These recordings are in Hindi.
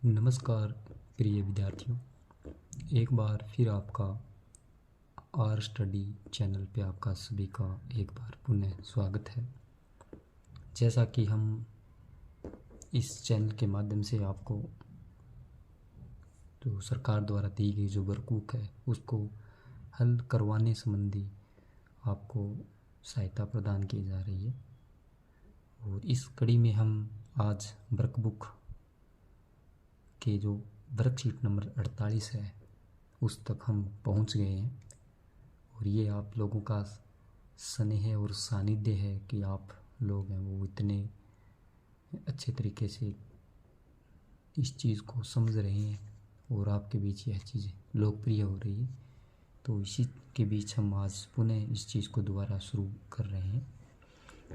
नमस्कार प्रिय विद्यार्थियों, एक बार फिर आपका आर स्टडी चैनल पे आपका सभी का एक बार पुनः स्वागत है। जैसा कि हम इस चैनल के माध्यम से आपको जो सरकार द्वारा दी गई जो वर्कबुक है उसको हल करवाने संबंधी आपको सहायता प्रदान की जा रही है। और इस कड़ी में हम आज वर्कबुक के जो वर्कशीट नंबर 48 है उस तक हम पहुंच गए हैं। और ये आप लोगों का स्नेह और सानिध्य है कि आप लोग हैं वो इतने अच्छे तरीके से इस चीज़ को समझ रहे हैं और आपके बीच यह चीज़ लोकप्रिय हो रही है। तो इसी के बीच हम आज पुनः इस चीज़ को दोबारा शुरू कर रहे हैं।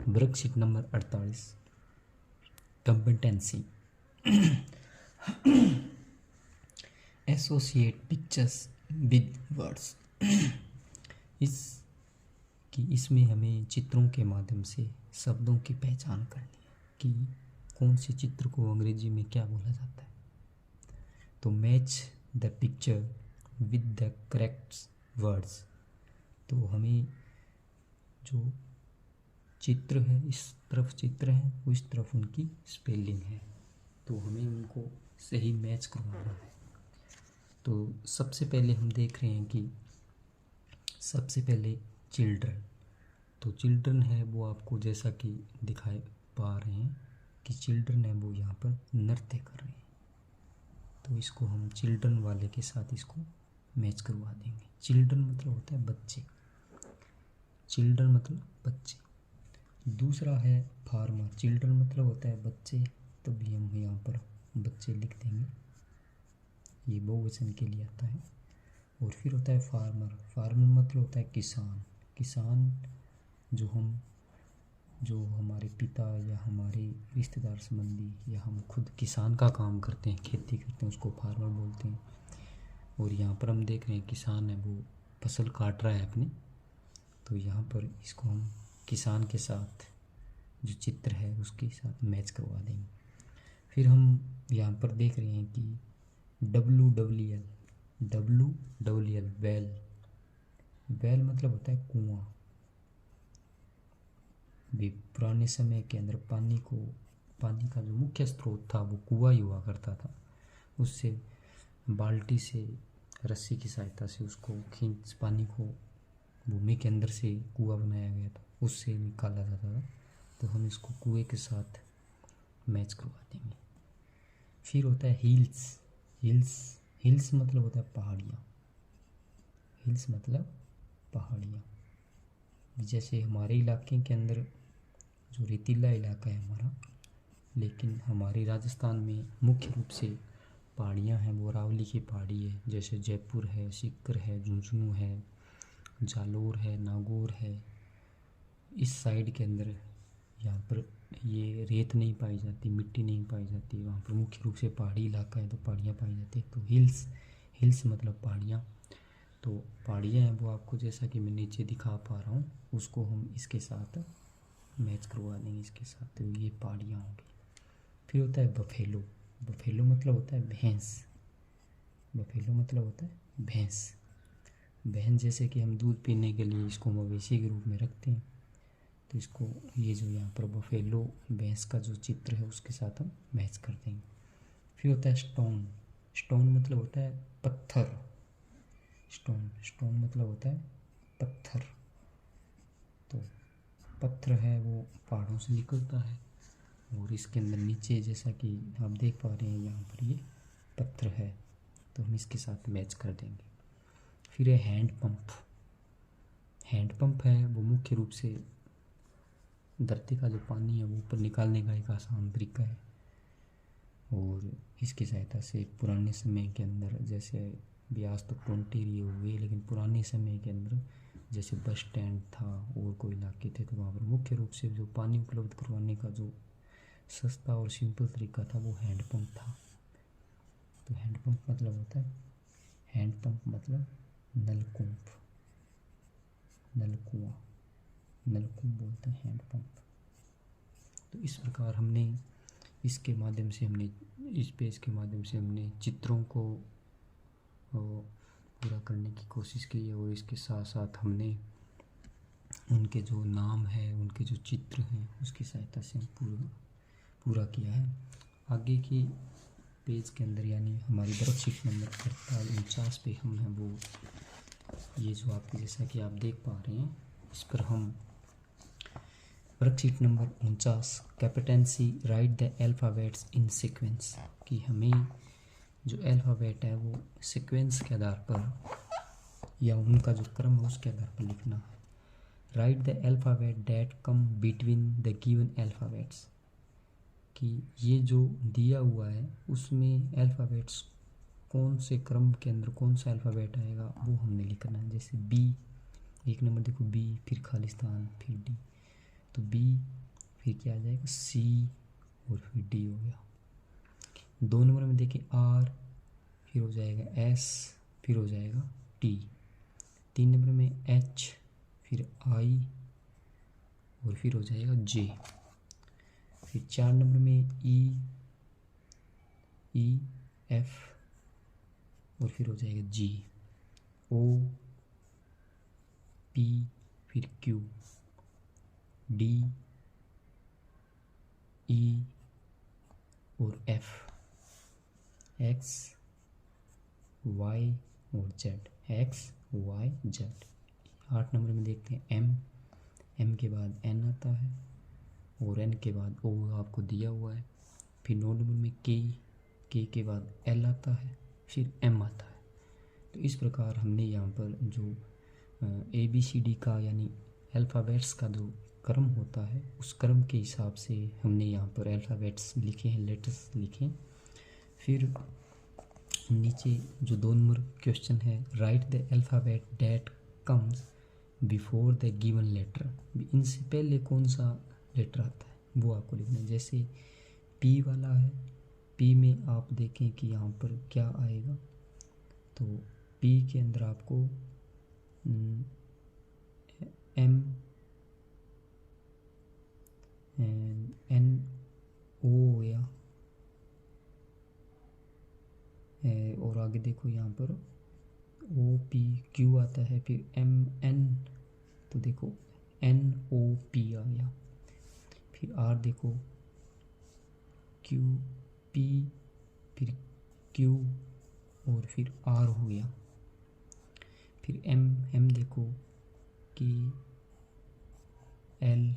Worksheet number 48 competency associate pictures with words. इसमें हमें चित्रों के माध्यम से शब्दों की पहचान करनी है कि कौन से चित्र को अंग्रेजी में क्या बोला जाता है। तो match the picture with the correct words. तो हमें जो चित्र है, इस तरफ चित्र है, उस तरफ उनकी स्पेलिंग है, तो हमें उनको सही मैच करवाना है। तो सबसे पहले हम देख रहे हैं कि सबसे पहले चिल्ड्रन। तो चिल्ड्रन है वो आपको जैसा कि दिखाई पा रहे हैं कि चिल्ड्रन है वो यहाँ पर नृत्य कर रहे हैं। तो इसको हम चिल्ड्रन वाले के साथ इसको मैच करवा देंगे। चिल्ड्रन मतलब होता है बच्चे, चिल्ड्रन मतलब बच्चे। दूसरा है फार्मर। चिल्ड्रन मतलब होता है बच्चे, तभी हम यहाँ पर बच्चे लिख देंगे, ये बहुवचन के लिए आता है। और फिर होता है फार्मर। फार्मर मतलब होता है किसान। किसान जो हमारे पिता या हमारे रिश्तेदार संबंधी या हम खुद किसान का काम करते हैं, खेती करते हैं, उसको फार्मर बोलते हैं। और यहाँ पर हम देख रहे हैं किसान है वो फसल काट रहा है अपनी, तो यहाँ पर इसको हम किसान के साथ जो चित्र है उसके साथ मैच करवा देंगे। फिर हम यहाँ पर देख रहे हैं कि WWL वेल। वेल मतलब होता है कुआं। भी पुराने समय के अंदर पानी का जो मुख्य स्रोत था वो कुआं ही हुआ करता था। उससे बाल्टी से रस्सी की सहायता से उसको खींच पानी को भूमि के अंदर से कुआं बनाया गया था, उससे निकाला जाता था। तो हम इसको कुएं के साथ मैच करवा देंगे। फिर होता है हिल्स। हिल्स मतलब होता है पहाड़ियाँ। हिल्स मतलब पहाड़ियाँ। जैसे हमारे इलाके के अंदर जो रेतीला इलाका है हमारा, लेकिन हमारे राजस्थान में मुख्य रूप से पहाड़ियाँ हैं वो अरावली की पहाड़ी है। जैसे जयपुर है, सीकर है, झुंझुनू है, जालोर है, नागौर है। इस साइड के अंदर यहाँ पर ये रेत नहीं पाई जाती, मिट्टी नहीं पाई जाती, वहाँ पर मुख्य रूप से पहाड़ी इलाका है तो पहाड़ियाँ पाई जाती है। तो हिल्स मतलब पहाड़ियाँ। तो पहाड़ियाँ हैं वो आपको जैसा कि मैं नीचे दिखा पा रहा हूँ, उसको हम इसके साथ मैच करवा देंगे इसके साथ। तो ये पहाड़ियाँ होंगी। फिर होता है बफेलो। बफेलो मतलब होता है भैंस। बफेलो मतलब होता है भैंस। भैंस जैसे कि हम दूध पीने के लिए इसको मवेशी के रूप में रखते हैं, तो इसको ये जो यहाँ पर बफेलो भैंस का जो चित्र है उसके साथ हम मैच कर देंगे। फिर होता है स्टोन। स्टोन मतलब होता है पत्थर। स्टोन मतलब होता है पत्थर। तो पत्थर है वो पहाड़ों से निकलता है और इसके अंदर नीचे जैसा कि आप देख पा रहे हैं यहाँ पर ये पत्थर है, तो हम इसके साथ मैच कर देंगे। फिर है हैंड पंप। हैंड पंप है वो मुख्य रूप से धरती का जो पानी है वो ऊपर निकालने का एक आसान तरीका है। और इसकी सहायता से पुराने समय के अंदर, जैसे ब्यास तो टोंटेरी हो गई, लेकिन पुराने समय के अंदर जैसे बस स्टैंड था और कोई इलाके थे तो वहाँ पर मुख्य रूप से जो पानी उपलब्ध करवाने का जो सस्ता और सिंपल तरीका था वो हैंड पंप था। तो हैंड पंप मतलब होता है, हैंड पंप मतलब नलकूप, नलकुआं, नलकूप बोलते हैं हैंड पंप। तो इस प्रकार हमने इसके माध्यम से हमने इस पेज के माध्यम से हमने चित्रों को पूरा करने की कोशिश की है, और इसके साथ साथ हमने उनके जो नाम है, उनके जो चित्र हैं, उसकी सहायता से पूरा किया है। आगे की पेज के अंदर यानी हमारी वर्कशीट नंबर 48-49 पे हम हैं वो ये जो आपके जैसा कि आप देख पा रहे हैं, इस पर हम worksheet number 49 competency write the alphabets in sequence कि हमें जो अल्फ़ाबेट है वो सीक्वेंस के आधार पर या उनका जो क्रम है उसके आधार पर लिखना है। Write the alphabet that come between the given alphabets कि ये जो दिया हुआ है उसमें अल्फ़ाबेट्स कौन से क्रम के अंदर कौन सा अल्फ़ाबेट आएगा वो हमने लिखना है। जैसे बी, एक नंबर देखो बी, फिर खालिस्तान, फिर डी, तो बी फिर क्या आ जाएगा सी और फिर डी हो गया। 2 नंबर में देखिए आर, फिर हो जाएगा एस, फिर हो जाएगा टी। 3 नंबर में एच, फिर आई और फिर हो जाएगा जे। फिर 4 नंबर में ई एफ और फिर हो जाएगा जी, ओ पी, फिर क्यू, डी ई और एफ, एक्स वाई और Z, X Y Z. 8 number में देखते हैं एम के बाद एन आता है और एन के बाद ओ आपको दिया हुआ है। फिर 9 नंबर में के के बाद एल आता है, फिर एम आता है। तो इस प्रकार हमने यहाँ पर जो ABCD का यानी अल्फ़ाबेट्स का जो क्रम होता है उस क्रम के हिसाब से हमने यहाँ पर अल्फ़ाबेट्स लिखे हैं, लेटर्स लिखे। फिर नीचे जो 2 नंबर क्वेश्चन है write the alphabet that comes before the given letter, इनसे पहले कौन सा लेटर आता है वो आपको लिखना है। जैसे पी वाला है, पी में आप देखें कि यहाँ पर क्या आएगा, तो पी के अंदर आपको एम एन ओ हो गया, और आगे देखो यहाँ पर ओ पी क्यू आता है, फिर एम एन, तो देखो एन ओ पी आ गया। फिर आर देखो क्यू पी, फिर क्यू और फिर आर हो गया। फिर एम देखो कि एल,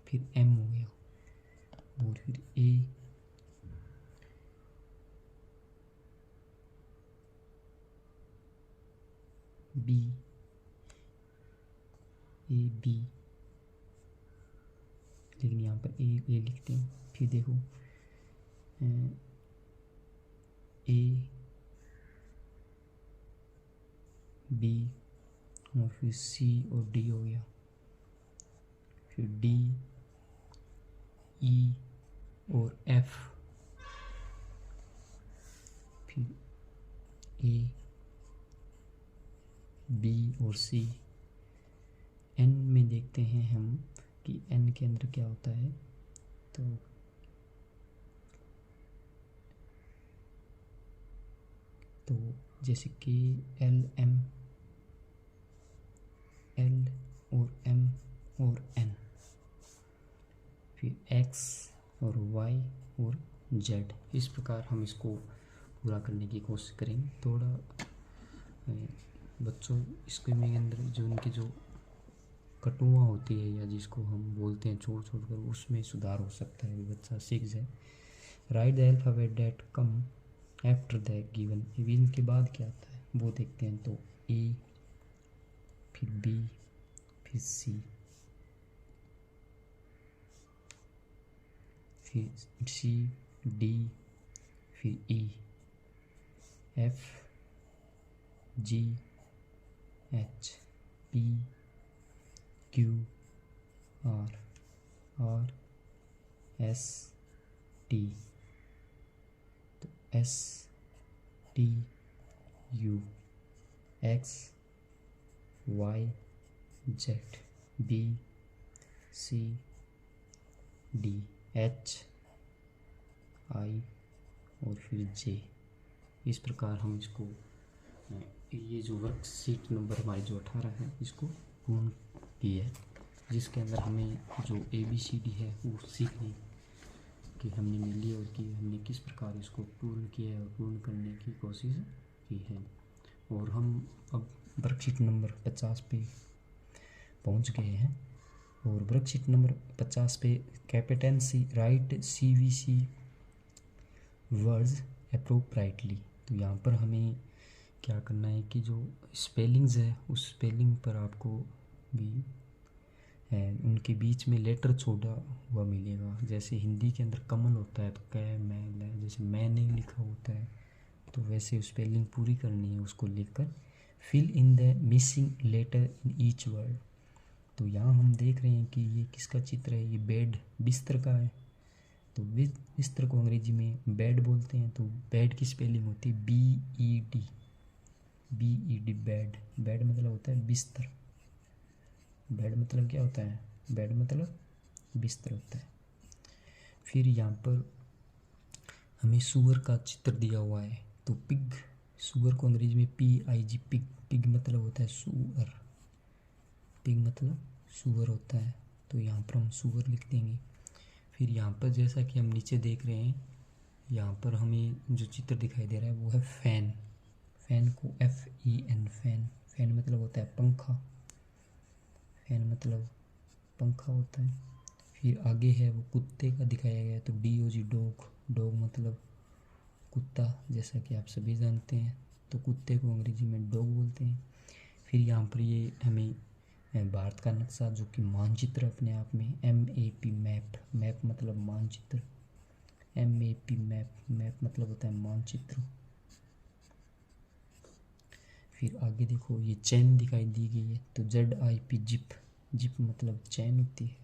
फिर एम हो गया, और फिर ए, बी, ए बी, लेकिन यहाँ पर ए लिखते हैं। फिर देखो ए बी और फिर सी और डी हो गया, फिर डी ई और एफ, फिर ए बी और सी। एन में देखते हैं हम कि एन के अंदर क्या होता है, तो जैसे कि एल एम, एल और एम और एन, फिर एक्स और वाई और जेड। इस प्रकार हम इसको पूरा करने की कोशिश करेंगे। थोड़ा बच्चों इसके में अंदर जो उनकी जो कटुआ होती है या जिसको हम बोलते हैं छोड़ कर, उसमें सुधार हो सकता है, बच्चा सीख जाए। Right the alphabet that come after the given, इनके बाद क्या आता है वो देखते हैं। तो ए, फिर बी, फिर सी, फिर सी डी, फिर E F G H P Q R S T, तो S T U X Y Z B C D H I और फिर जे। इस प्रकार हम इसको ये जो वर्कशीट नंबर हमारी जो 18 है इसको पूर्ण की है, जिसके अंदर हमें जो ABCD है वो सीखने की हमने मिली और कि हमने किस प्रकार इसको पूर्ण किया और पूर्ण करने की कोशिश की है। और हम अब वर्कशीट नंबर 50 पे पहुंच गए हैं। और वर्कशीट नंबर 50 पे कैपिटेंसी राइट CVC वर्ड्स अप्रोप्राइटली। तो यहाँ पर हमें क्या करना है कि जो स्पेलिंग्स है उस स्पेलिंग पर आपको भी उनके बीच में लेटर छोड़ा हुआ मिलेगा। जैसे हिंदी के अंदर कमल होता है तो कै मैं लै, जैसे मैं नहीं लिखा होता है तो वैसे स्पेलिंग पूरी करनी है, उसको लिखकर fill in the missing letter in each word. तो यहाँ हम देख रहे हैं कि ये किसका चित्र है, ये बेड बिस्तर का है। तो बिस्तर को अंग्रेजी में बेड बोलते हैं। तो बेड की स्पेलिंग होती है BED बेड। बेड मतलब होता है बिस्तर। बेड मतलब क्या होता है, बेड मतलब बिस्तर होता है। फिर यहाँ पर हमें सुअर का चित्र दिया हुआ है। तो पिग, सुअर को अंग्रेजी में PIG पिग। पिग मतलब होता है सुअर, पिग मतलब सुअर होता है। तो यहाँ पर हम सुअर लिख देंगे। फिर यहाँ पर जैसा कि हम नीचे देख रहे हैं, यहाँ पर हमें जो चित्र दिखाई दे रहा है वो है फैन। फैन को FEN फैन। फैन मतलब होता है पंखा, फैन मतलब पंखा होता है। फिर आगे है वो कुत्ते का दिखाया गया है। तो DOG डॉग। डॉग मतलब कुत्ता, जैसा कि आप सभी जानते हैं। तो कुत्ते को अंग्रेजी में डॉग बोलते हैं। फिर यहाँ पर ये हमें भारत का नक्शा जो कि मानचित्र अपने आप में MAP मैप। मैप मतलब मानचित्र, MAP मैप। मैप मतलब होता है मानचित्र। फिर आगे देखो ये चैन दिखाई दी गई है। तो ZIP जिप। जिप मतलब चैन होती है।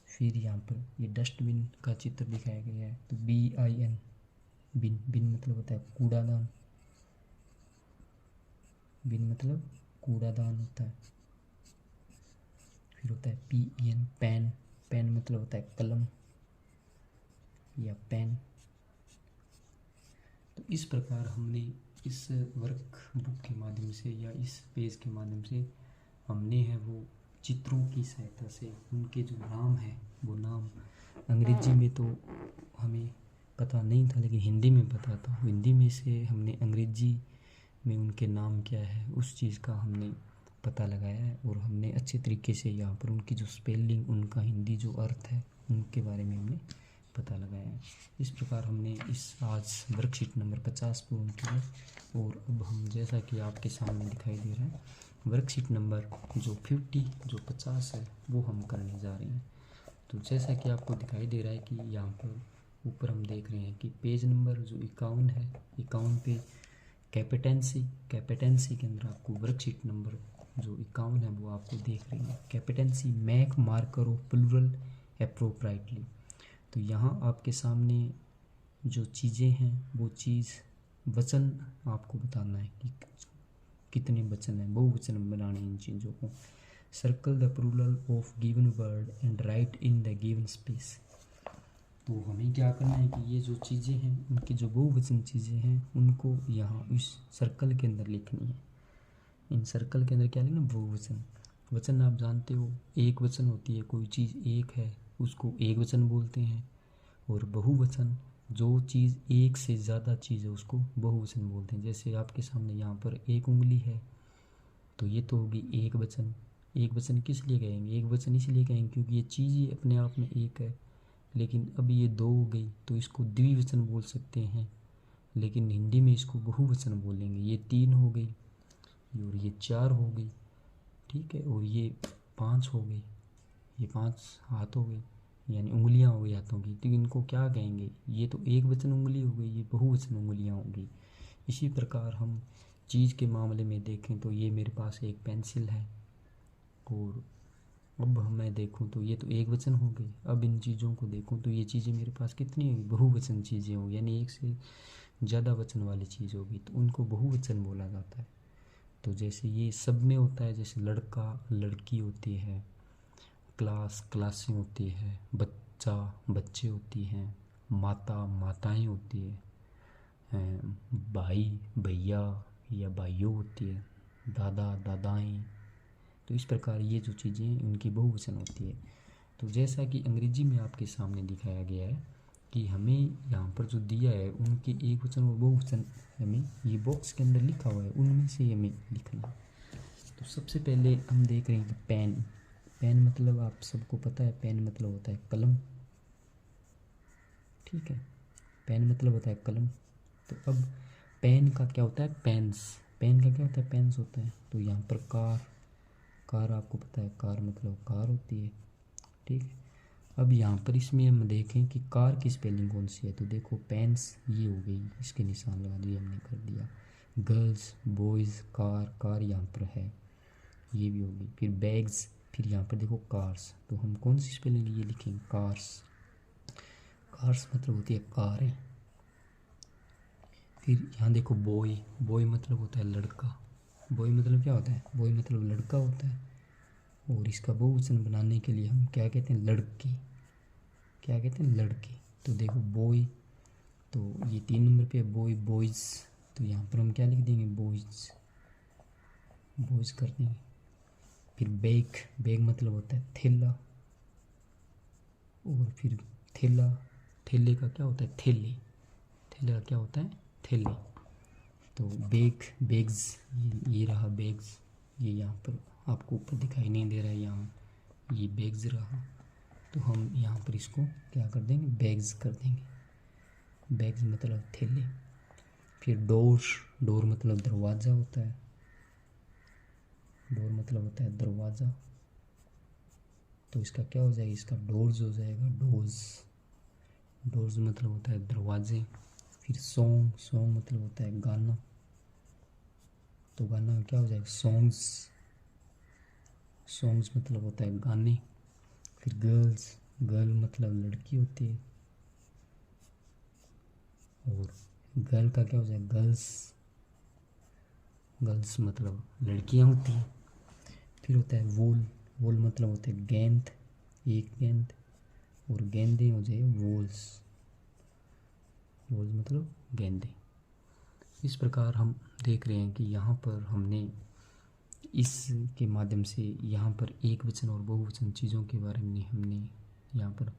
फिर यहाँ पर ये डस्टबिन का चित्र दिखाया गया है। तो BIN बिन। बिन मतलब होता है कूड़ादान। बिन मतलब कूड़ादान होता है। फिर होता है PEN पेन। पेन मतलब होता है कलम या पेन। तो इस प्रकार हमने इस वर्क बुक के माध्यम से या इस पेज के माध्यम से हमने है वो चित्रों की सहायता से उनके जो नाम है वो नाम अंग्रेजी में तो हमें पता नहीं था, लेकिन हिंदी में पता था। हिंदी में से हमने अंग्रेजी में उनके नाम क्या है उस चीज़ का हमने पता लगाया है। और हमने अच्छे तरीके से यहाँ पर उनकी जो स्पेलिंग, उनका हिंदी जो अर्थ है उनके बारे में हमने पता लगाया है। इस प्रकार हमने इस आज वर्कशीट नंबर 50 पूर्ण किया। और अब हम जैसा कि आपके सामने दिखाई दे रहा है वर्कशीट नंबर जो 50 है वो हम करने जा रहे हैं। तो जैसा कि आपको दिखाई दे रहा है कि यहाँ पर ऊपर हम देख रहे हैं कि पेज नंबर जो 51 है, 51 पे कैपिटेंसी के अंदर आपको वर्कशीट नंबर जो 51 है वो आपको देख रही है। कैपिटेंसी Mac marker of plural appropriately. तो यहाँ आपके सामने जो चीज़ें हैं वो चीज़ वचन आपको बताना है कि कितने वचन हैं, बहुवचन बनाने इन चीज़ों को। Circle the plural of given word and write in the given space. तो हमें क्या करना है कि ये जो चीज़ें हैं उनकी जो बहुवचन चीज़ें हैं उनको यहाँ इस सर्कल के अंदर लिखनी है। इन सर्कल के अंदर क्या लिखना, बहुवचन। वचन आप जानते हो, एक वचन होती है, कोई चीज़ एक है उसको एक वचन बोलते हैं। और बहुवचन जो चीज़ एक से ज़्यादा चीज़ है उसको बहुवचन बोलते हैं। जैसे आपके सामने यहाँ पर एक उंगली है तो ये तो होगी एक वचन। एक वचन किस लिए कहेंगे, एक वचन इसलिए कहेंगे क्योंकि ये चीज़ ही अपने आप में एक है। लेकिन अभी ये दो हो गई तो इसको द्विवचन बोल सकते हैं, लेकिन हिंदी में इसको बहुवचन बोलेंगे। ये 3 हो गई और ये 4 हो गई, ठीक है। और ये 5 हो गई, ये 5 हाथ हो गई, यानी उंगलियां हो गई हाथों की। तो इनको क्या कहेंगे, ये तो एक वचन उंगली हो गई, ये बहुवचन उंगलियां होंगी। इसी प्रकार हम चीज़ के मामले में देखें तो ये मेरे पास एक पेंसिल है और अब मैं देखूं तो ये तो एक वचन हो गई। अब इन चीज़ों को देखूं तो ये चीज़ें मेरे पास कितनी होगी, बहुवचन चीज़ें हो, यानी एक से ज़्यादा वचन वाली चीज़ होगी तो उनको बहुवचन बोला जाता है। तो जैसे ये सब में होता है, जैसे लड़का लड़की होती है, क्लास क्लासें होती है, बच्चा बच्चे होती हैं, माता माताएं होती है, भाई भैया या भाइयों होती है, दादा दादाएं। तो इस प्रकार ये जो चीज़ें हैं उनकी बहुवचन होती है। तो जैसा कि अंग्रेजी में आपके सामने दिखाया गया है कि हमें यहाँ पर जो दिया है उनके एक वचन और बहुवचन हमें ये बॉक्स के अंदर लिखा हुआ है, उनमें से हमें लिखना है। तो सबसे पहले हम देख रहे हैं कि पेन। पेन मतलब आप सबको पता है, पेन मतलब होता है कलम। ठीक है, पेन मतलब होता है कलम। तो अब पेन का क्या होता है, पेन्स। पेन का क्या होता है, पेन्स होता है। तो यहाँ पर कार, कार आपको पता है, कार मतलब कार होती है। ठीक है, अब यहाँ पर इसमें हम देखें कि कार की स्पेलिंग कौन सी है। तो देखो पेन्स ये हो गई, इसके निशान लगा दिए हमने, कर दिया। गर्ल्स बॉयज़ कार, कार यहाँ पर है, ये भी होगी। फिर बैग्स, फिर यहाँ पर देखो कार्स। तो हम कौन सी स्पेलिंग ये लिखेंगे, कार्स। कार्स मतलब होती है कार है। फिर यहाँ देखो बॉय, बॉय मतलब होता है लड़का। बॉय मतलब क्या होता है, बॉय मतलब लड़का होता है। और इसका बहुवचन बनाने के लिए हम क्या कहते हैं, लड़के। क्या कहते हैं, लड़के। तो देखो बॉय, तो ये 3 नंबर पे बॉय बॉयज़। तो यहाँ पर हम क्या लिख देंगे, बॉयज़, बॉयज़ कर देंगे। फिर बैग, बैग मतलब होता है थैला। और फिर थैला, थैले का क्या होता है, थैले। थैले का क्या होता है, थैले। तो बैग, बैग्स, ये रहा बैग्स। ये यहाँ पर आपको ऊपर दिखाई नहीं दे रहा है, यहाँ ये बैग्स रहा। तो हम यहाँ पर इसको क्या कर देंगे, बैग्स कर देंगे। बैग्स मतलब थैले। फिर डोर, डोर मतलब दरवाज़ा होता है। डोर मतलब होता है दरवाज़ा। तो इसका क्या हो जाएगा, इसका डोर्स हो जाएगा, डोर्स। डोर्स मतलब होता है दरवाजे। फिर सॉन्ग, सॉन्ग मतलब होता है गाना। तो गाना क्या हो जाएगा, सॉन्ग्स। सॉन्ग्स मतलब होता है गाने। फिर गर्ल्स, गर्ल मतलब लड़की होती है। और गर्ल का क्या हो जाएगा, गर्ल्स। गर्ल्स मतलब लड़कियां होती हैं। फिर होता है वॉल, वॉल मतलब होता है गेंद, एक गेंद। और गेंदे हो जाए वॉल्स, वॉल्स मतलब गेंदे। इस प्रकार हम देख रहे हैं कि यहाँ पर हमने इसके माध्यम से यहाँ पर एक वचन और बहुवचन चीज़ों के बारे में हमने यहाँ पर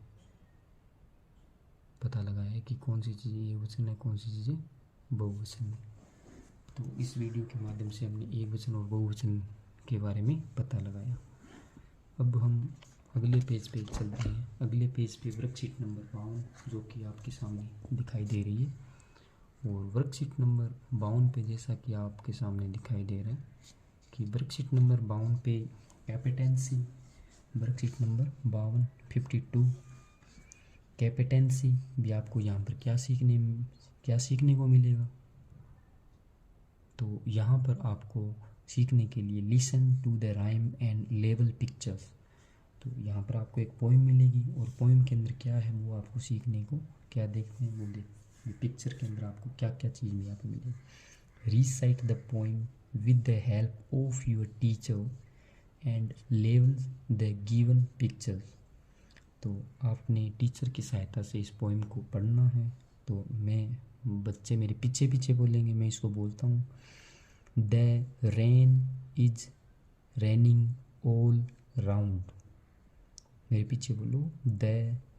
पता लगाया है कि कौन सी चीज़ें एक वचन है, कौन सी चीज़ें बहुवचन है। तो इस वीडियो के माध्यम से हमने एक वचन और बहुवचन के बारे में पता लगाया। अब हम अगले पेज पे चलते हैं। अगले पेज पे वर्कशीट नंबर 52 जो कि आपके सामने दिखाई दे रही है। और वर्कशीट नंबर 52 पे जैसा कि आपके सामने दिखाई दे रहा है कि वर्कशीट नंबर 52 पे कैपेटेंसी, वर्कशीट नंबर 52 52 कैपेटेंसी भी आपको यहाँ पर क्या सीखने को मिलेगा। तो यहाँ पर आपको सीखने के लिए listen to the rhyme and लेवल पिक्चर्स। तो यहाँ पर आपको एक पोइम मिलेगी और पोइम के अंदर क्या है वो आपको सीखने को क्या देखते हैं, वो देख पिक्चर के अंदर आपको क्या क्या चीज़ में आपको मिलेगी। Recite the poem with the help of your teacher and लेवल द गिवन पिक्चर्स। तो आपने टीचर की सहायता से इस पोइम को पढ़ना है। तो बच्चे मेरे पीछे पीछे बोलेंगे, मैं इसको बोलता हूँ। The rain is raining all round. मेरे पीछे बोलो, the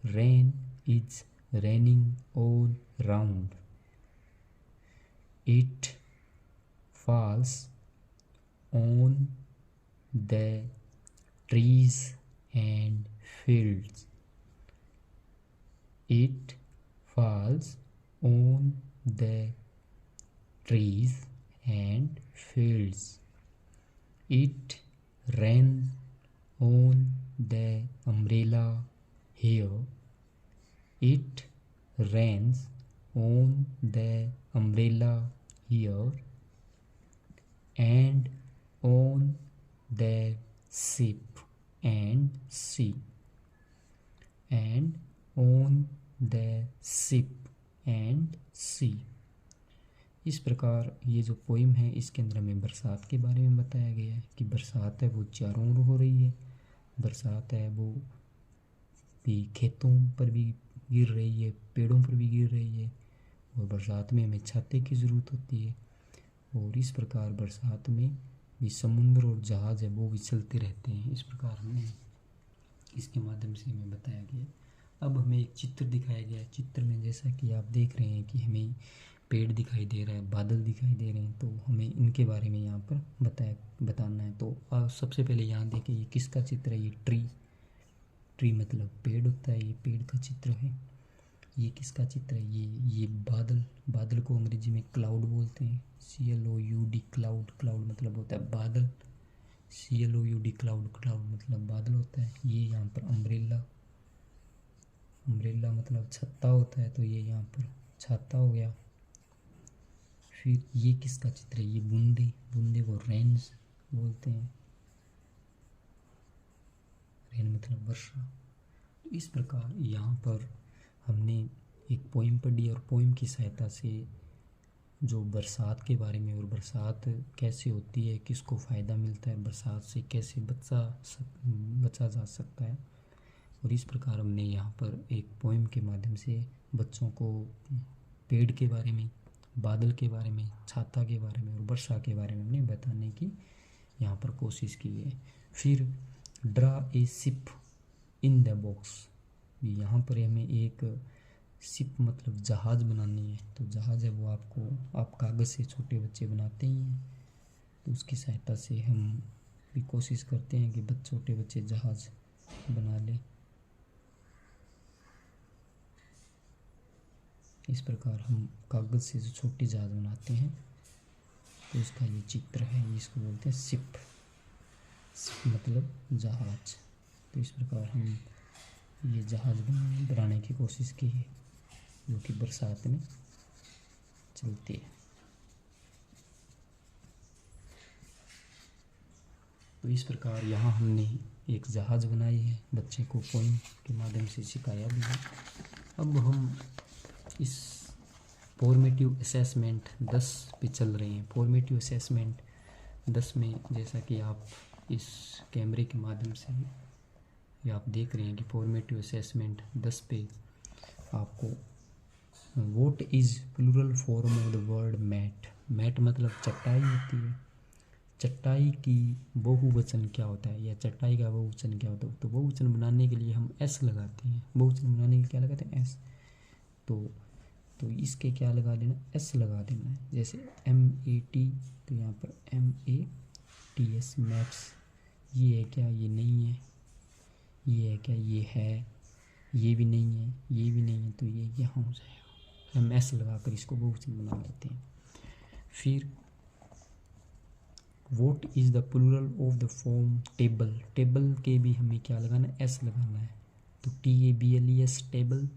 rain is raining all round. It falls on the trees and fields. It falls on the trees and fields. It rains on the umbrella here. It rains on the umbrella here and on the ship and sea. And on the ship and sea. इस प्रकार ये जो पोइम है इसके अंदर हमें बरसात के बारे में बताया गया है कि बरसात है वो चारों ओर हो रही है। बरसात है वो भी खेतों पर भी गिर रही है, पेड़ों पर भी गिर रही है, और बरसात में हमें छाते की ज़रूरत होती है। और इस प्रकार बरसात में भी समुद्र और जहाज़ है वो भी चलते रहते हैं। इस प्रकार हमें इसके माध्यम से हमें बताया गया। अब हमें एक चित्र दिखाया गया है। चित्र में जैसा कि आप देख रहे हैं कि हमें पेड़ दिखाई दे रहा है, बादल दिखाई दे रहे हैं, तो हमें इनके बारे में यहाँ पर बताना है। तो सबसे पहले यहाँ देखें, ये किसका चित्र है? ये ट्री मतलब पेड़ होता है, ये पेड़ का चित्र है। ये किसका चित्र है? ये बादल को अंग्रेजी में क्लाउड बोलते हैं, CLOUD, क्लाउड मतलब होता है बादल, CLOUD क्लाउड मतलब बादल होता है। ये यहाँ पर अम्ब्रेला मतलब छत्ता होता है, तो ये यहाँ पर छाता हो गया। फिर ये किसका चित्र है? ये बूंदे को रेन्स बोलते हैं, रेन मतलब वर्षा। इस प्रकार यहाँ पर हमने एक पोइम पढ़ी, और पोइम की सहायता से जो बरसात के बारे में, और बरसात कैसे होती है, किसको फ़ायदा मिलता है, बरसात से कैसे बचा जा सकता है, और इस प्रकार हमने यहाँ पर एक पोइम के माध्यम से बच्चों को पेड़ के बारे में, बादल के बारे में, छाता के बारे में और वर्षा के बारे में हमने बताने की यहाँ पर कोशिश की है। फिर draw a ship in the box, यहाँ पर हमें एक शिप मतलब जहाज़ बनानी है। तो जहाज़ है वो आप कागज़ से छोटे बच्चे बनाते ही हैं, तो उसकी सहायता से हम भी कोशिश करते हैं कि छोटे बच्चे जहाज़ बना लें। इस प्रकार हम कागज़ से जो छोटी जहाज़ बनाते हैं, तो इसका ये चित्र है, इसको बोलते हैं शिप मतलब जहाज़। तो इस प्रकार हम ये जहाज़ बनाने की कोशिश की है, जो कि बरसात में चलती है। तो इस प्रकार यहाँ हमने एक जहाज़ बनाई है, बच्चे को पोइम के माध्यम से सिखाया भी है। अब हम इस फॉर्मेटिव असेसमेंट 10 पे चल रहे हैं। फॉर्मेटिव असेसमेंट 10 में जैसा कि आप इस कैमरे के माध्यम से ये आप देख रहे हैं कि फॉर्मेटिव असेसमेंट 10 पे आपको what is plural form of the word mat. Mat मतलब चटाई होती है, चटाई की बहुवचन क्या होता है, या चटाई का बहुवचन क्या होता है। तो बहुवचन बनाने के लिए हम एस लगाते हैं, बहुवचन बनाने के लिए क्या लगाते हैं? एस। तो इसके क्या लगा लेना? एस लगा देना है। जैसे MAT, तो यहाँ पर MATS मैट्स। ये है क्या? ये नहीं है। ये है क्या? ये है। ये भी नहीं है, ये भी नहीं है, तो ये यहाँ हो जाएगा। हम एस लगाकर इसको बहुवचन बना लेते हैं। फिर what is the plural of the form table. Table के भी हमें क्या लगाना है? एस लगाना है। तो TABLES टेबल।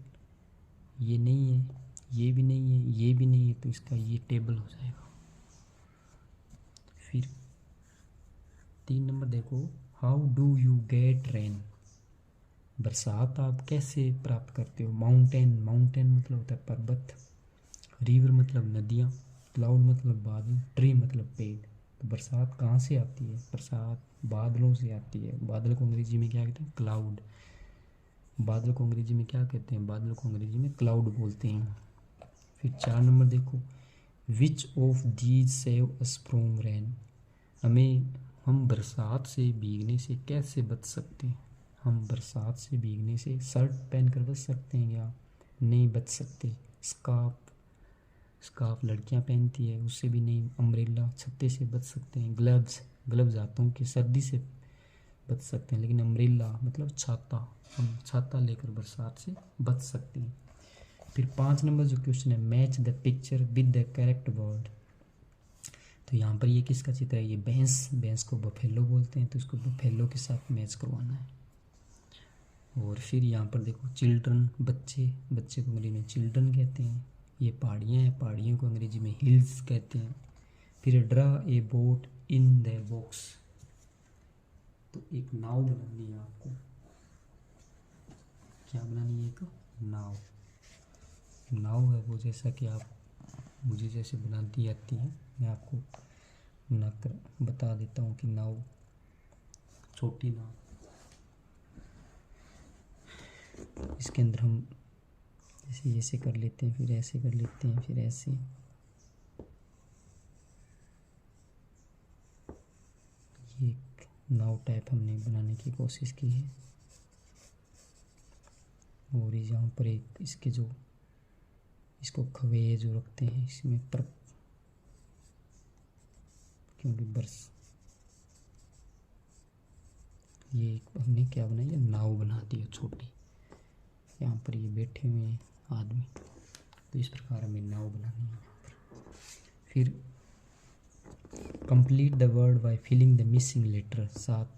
ये नहीं है, ये भी नहीं है, ये भी नहीं है, तो इसका ये टेबल हो जाएगा। फिर 3 नंबर देखो, how do you get rain. बरसात आप कैसे प्राप्त करते हो? माउंटेन मतलब होता है पर्वत, रिवर मतलब नदियाँ, क्लाउड मतलब बादल, ट्री मतलब पेड़। तो बरसात कहाँ से आती है? बरसात बादलों से आती है। बादल को अंग्रेजी में क्या कहते हैं? क्लाउड। बादल को अंग्रेजी में क्या कहते हैं? बादल को अंग्रेजी में क्लाउड बोलते हैं। फिर 4 नंबर देखो, which of these save us from rain. हम बरसात से भीगने से कैसे बच सकते हैं? हम बरसात से भीगने से शर्ट पहन कर बच सकते हैं क्या? नहीं बच सकते। स्कार्फ लड़कियां पहनती है, उससे भी नहीं। अम्ब्रेला छत्ते से बच सकते हैं। ग्लव्स हाथों की सर्दी से बच सकते हैं, लेकिन अम्ब्रेला मतलब छाता, हम छाता लेकर बरसात से बच सकते हैं। फिर 5 नंबर जो क्वेश्चन है, match the picture with the correct word. तो यहाँ पर ये किसका चित्र है? ये भैंस को बफेलो बोलते हैं, तो इसको बफेलो के साथ मैच करवाना है। और फिर यहाँ पर देखो, चिल्ड्रन बच्चे को अंग्रेजी में चिल्ड्रन कहते हैं। ये पहाड़ियाँ हैं, पहाड़ियों को अंग्रेजी में हिल्स कहते हैं। फिर draw a boat in the box, तो एक नाव बनानी है आपको। क्या बनानी है? एक नाव है वो, जैसा कि आप मुझे जैसे बनाती आती है, मैं आपको बनाकर बता देता हूँ कि नाव, छोटी नाव, इसके अंदर हम जैसे ऐसे कर लेते हैं, फिर ऐसे कर लेते हैं, फिर ऐसे। ये एक नाव टाइप हमने बनाने की कोशिश की है। और यहाँ पर एक इसके जो इसको खवे जो रखते हैं इसमें पर, क्योंकि बरस ये हमने क्या बनाई है, नाव बना दी है छोटी। यहाँ पर ये बैठे हुए हैं आदमी, तो इस प्रकार हमें नाव बनानी है। फिर complete the word by filling the missing letter. 7,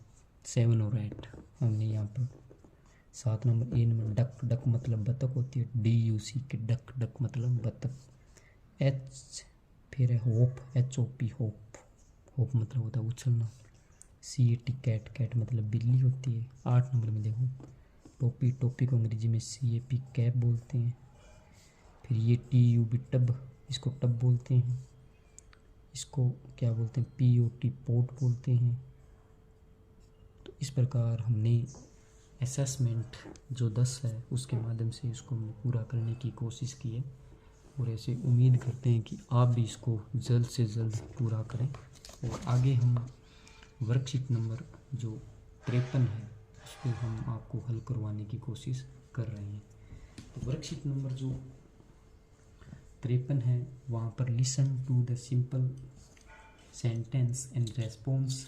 7 और 8 हमने यहाँ पर 7 नंबर ए नंबर डक, डक मतलब बतख होती है, DUC के डक, डक मतलब बतख। H फिर है होप, HOP होप, होप मतलब होता है उछलना। CAT कैट, कैट मतलब बिल्ली होती है। 8 नंबर में देखो टोपी, टोपी को अंग्रेजी में CAP कैप बोलते हैं। फिर ये TUB टब, इसको टब बोलते हैं। इसको क्या बोलते हैं, POT पोट बोलते हैं। तो इस प्रकार हमने असेसमेंट जो 10 है उसके माध्यम से इसको हमने पूरा करने की कोशिश की है, और ऐसे उम्मीद करते हैं कि आप भी इसको जल्द से जल्द पूरा करें। और आगे हम वर्कशीट नंबर जो 53 है उस पर हम आपको हल करवाने की कोशिश कर रहे हैं। तो वर्कशीट नंबर जो 53 है वहाँ पर listen to the simple sentence and response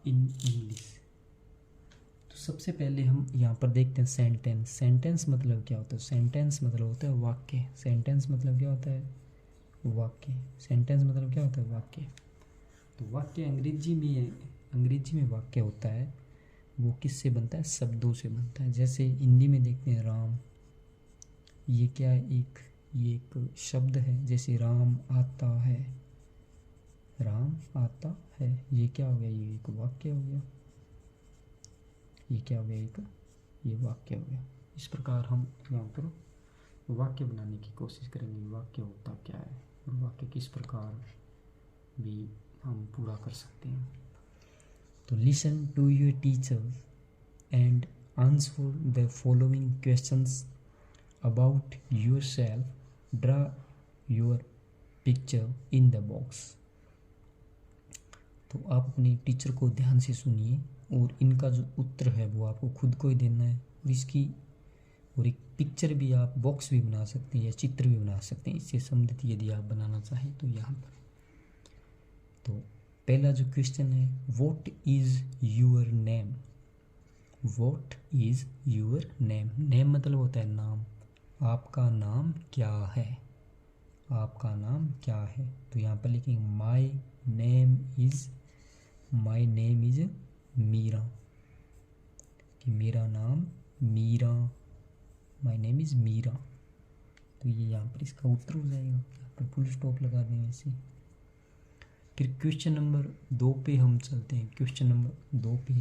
in English. तो सबसे पहले हम यहाँ पर देखते हैं सेंटेंस। सेंटेंस मतलब क्या होता है, सेंटेंस मतलब होता है वाक्य। सेंटेंस मतलब क्या होता है, वाक्य। सेंटेंस मतलब क्या होता है, वाक्य। तो वाक्य अंग्रेजी में वाक्य होता है वो किससे बनता है, शब्दों से बनता है। जैसे हिंदी में देखते हैं राम, ये क्या है, ये एक शब्द है। जैसे राम आता है, राम आता है, ये क्या हो गया, ये एक वाक्य हो गया। ये क्या हो गया, ये वाक्य हो गया। इस प्रकार हम यहाँ पर वाक्य बनाने की कोशिश करेंगे। वाक्य होता क्या है और वाक्य किस प्रकार भी हम पूरा कर सकते हैं। तो listen to your teacher and answer the following questions about yourself, draw your picture in the box. तो आप अपने टीचर को ध्यान से सुनिए और इनका जो उत्तर है वो आपको खुद को ही देना है। और एक पिक्चर भी, आप बॉक्स भी बना सकते हैं या चित्र भी बना सकते हैं इससे संबंधित, यदि आप बनाना चाहें तो यहाँ पर। तो पहला जो क्वेश्चन है, what is your name. What is your name, name मतलब होता है नाम। आपका नाम क्या है, आपका नाम क्या है। तो यहाँ पर लिखेंगे माई नेम इज मीरा, कि मेरा नाम Meera, my name is Meera. तो ये यहाँ पर इसका उत्तर हो जाएगा। यहाँ पर फुल स्टॉप लगा देंगे इसे। फिर क्वेश्चन नंबर 2 पे हम चलते हैं। क्वेश्चन नंबर 2 पे,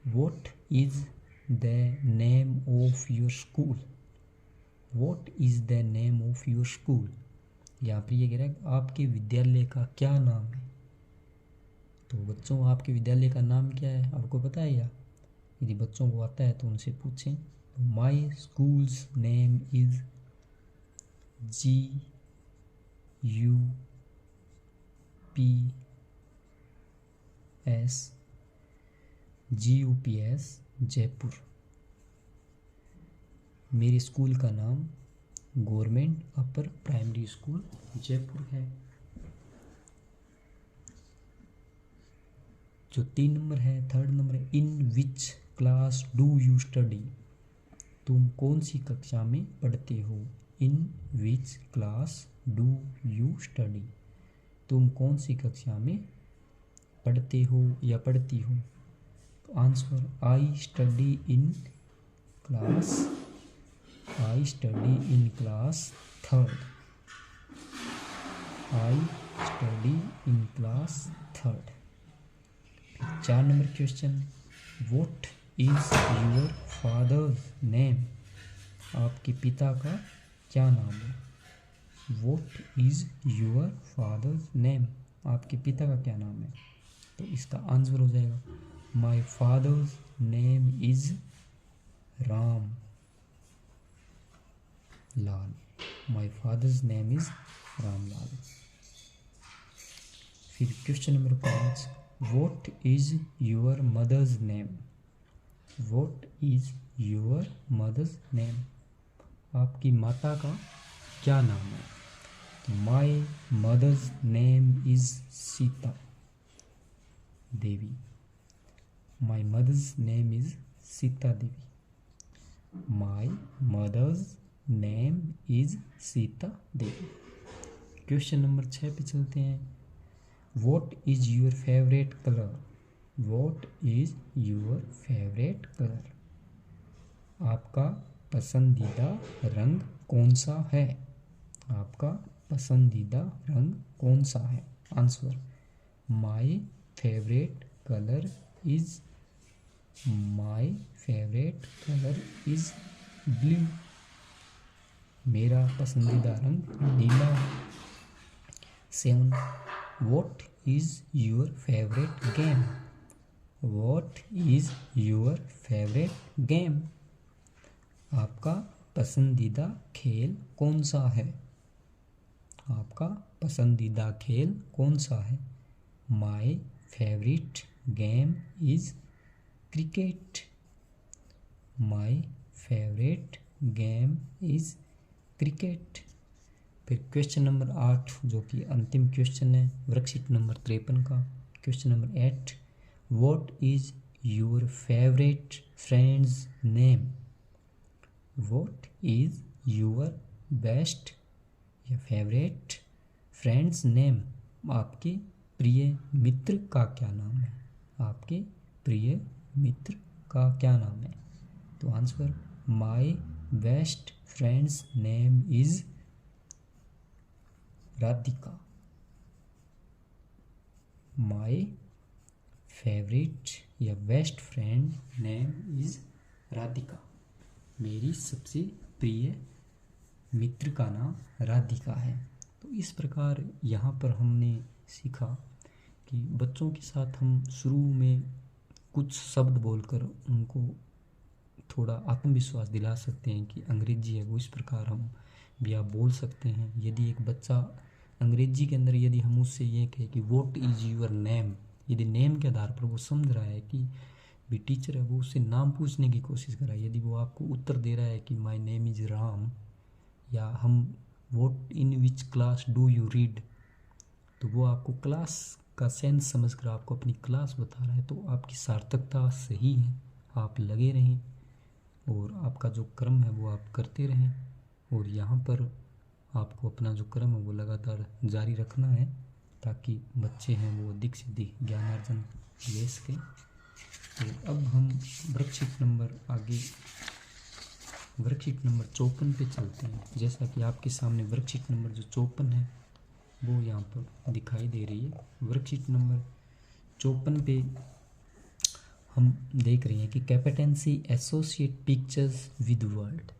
what is the name of your school. What is the name of your school. यहाँ पर ये कह रहा है आपके विद्यालय का क्या नाम है। तो बच्चों, आपके विद्यालय का नाम क्या है, आपको पता है या? यदि बच्चों को आता है तो उनसे पूछें। तो my school's name is GUPS Jaipur. मेरे स्कूल का नाम government upper primary school Jaipur है। जो 3 नंबर है, 3rd नंबर है, in which class do you study. तुम कौन सी कक्षा में पढ़ते हो। In which class do you study, तुम कौन सी कक्षा में पढ़ते हो या पढ़ती हो। तो answer, I study in class 3rd। I study in class 3rd। 4 number question, what is your father's name. आपके पिता का क्या नाम है। What is your father's name, आपके पिता का क्या नाम है। तो इसका आंसर हो जाएगा my father's name is Ram. Lal. My father's name is Ramlal. फिर question number 5, what is your mother's name. What is your mother's name, आपकी माता का क्या नाम है। My mother's name is Sita Devi. My mother's name is Sita Devi. My mother's name is Sita Devi. Question number 6 पे चलते हैं। What is your favourite colour. What is your favourite colour, आपका पसंदीदा रंग कौन सा है। आपका पसंदीदा रंग कौन सा है। Answer, my favourite colour is blue. मेरा पसंदीदा रंग नीला है। 7, what is your favourite game. What is your favourite game, आपका पसंदीदा खेल कौन सा है। आपका पसंदीदा खेल कौन सा है। My favourite game is cricket. My favourite game is cricket. फिर क्वेश्चन नंबर 8 जो कि अंतिम क्वेश्चन है वर्कशीट नंबर 53 का। Question number 8, what is your favourite friends name. What is your best या फेवरेट फ्रेंड्स नेम, आपके प्रिय मित्र का क्या नाम है। आपके प्रिय मित्र का क्या नाम है। तो answer, my best friend's name is Radhika. My favourite या best friend name is Radhika. मेरी सबसे प्रिय मित्र का नाम राधिका है। तो इस प्रकार यहाँ पर हमने सीखा कि बच्चों के साथ हम शुरू में कुछ शब्द बोलकर उनको थोड़ा आत्मविश्वास दिला सकते हैं कि अंग्रेजी है वो इस प्रकार हम भी आप बोल सकते हैं। यदि एक बच्चा अंग्रेजी के अंदर यदि हम उससे ये कहें कि व्हाट इज योर नेम, यदि नेम के आधार पर वो समझ रहा है कि भी टीचर है, वो उससे नाम पूछने की कोशिश कर रहा है। यदि वो आपको उत्तर दे रहा है कि माय नेम इज राम, या हम what in which class do you read, तो वो आपको क्लास का सेंस समझकर आपको अपनी क्लास बता रहा है। तो आपकी सार्थकता सही है, आप लगे रहें और आपका जो क्रम है वो आप करते रहें। और यहाँ पर आपको अपना जो क्रम है वो लगातार जारी रखना है ताकि बच्चे हैं वो अधिक से अधिक ज्ञानार्जन ले सकें। तो अब हम वर्कशीट नंबर 54 पे चलते हैं। जैसा कि आपके सामने वर्कशीट नंबर जो 54 है वो यहाँ पर दिखाई दे रही है। वर्कशीट नंबर 54 पे हम देख रहे हैं कि कैपेटेंसी एसोसिएट पिक्चर्स विद वर्ड,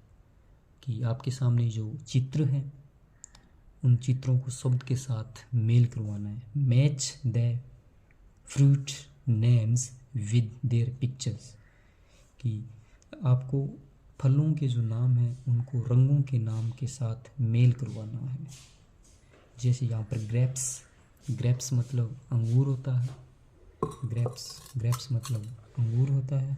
कि आपके सामने जो चित्र हैं उन चित्रों को शब्द के साथ मेल करवाना है। Match the fruit names with their pictures, कि आपको फलों के जो नाम हैं उनको रंगों के नाम के साथ मेल करवाना है। जैसे यहाँ पर ग्रेप्स मतलब अंगूर होता है। ग्रेप्स मतलब अंगूर होता है।